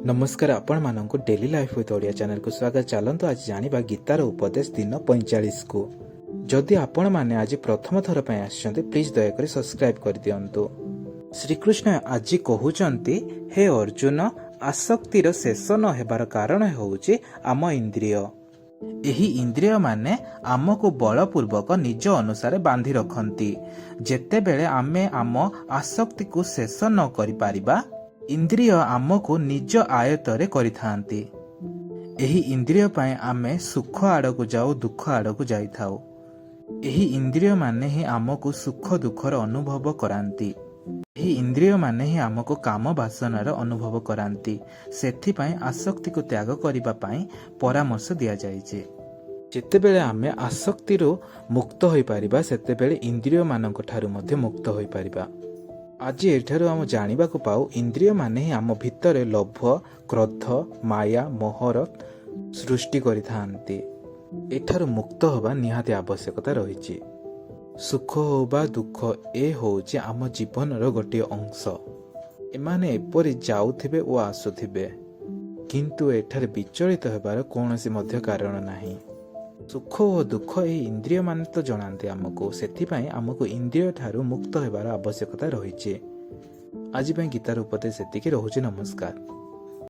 नमस्कार आपण मानक daily life with Odia channel को स्वागत। चलतु आज जानिबा गीतार उपदेश दिन 45 को। जदि आपण माने आज प्रथम थर पे आछंती प्लीज दयाकरी सब्सक्राइब कर दियंतु। श्रीकृष्ण आज कहउचंती, हे अर्जुन, आसक्तिर शेष न हेबार कारण होउची आम इंद्रिय। एही इंद्रिय माने आमको बलपूर्वक निज अनुसार बांधि रखंती। जेते बेले आमे आम आसक्ति को शेष न करि पारिबा, इंद्रिय आमको निज आयतरे करिथांती। एही इंद्रिय पाए आमे सुख आड़कू जाऊ, दुख आड़कू जाइथाऊ। एही इंद्रिय माने ही आमको सुख दुखर अनुभव करांती। एही इंद्रिय माने ही आमको काम वासनार अनुभव करांती। सेथि पाए आसक्ति को त्याग करिबा पाए परामर्श दिया जाइछे। जेतेबेले आमे आसक्तिरो मुक्त होई पारिबा, सेतेबेले इंद्रिय मानक ठारू मध्ये मुक्त होई पारिबा। आज एठारू आम जानिबा को पाऊ, इंद्रिय माने ही आम भितरे लोभ, क्रोध, माया, मोहर सृष्टि करिथांती। एठारू मुक्त होबा निहाती आवश्यकता रहिछि। सुख हो बा दुख, ए होउछि आम जीवनर गोटे अंश। एमाने एपरि जाउथिबे ओ आसुथिबे, किंतु एठारे विचलित हेबार कोनोसी मध्य कारण नाही। सुख और दुख ए इंद्रिय मान तो जनाते आमको, सेथिपाई आमको इंद्रिय ठारू मुक्त हेबार आवश्यकता रहिछि। आज गीतार उपदेश एतिकी रहुछि। नमस्कार।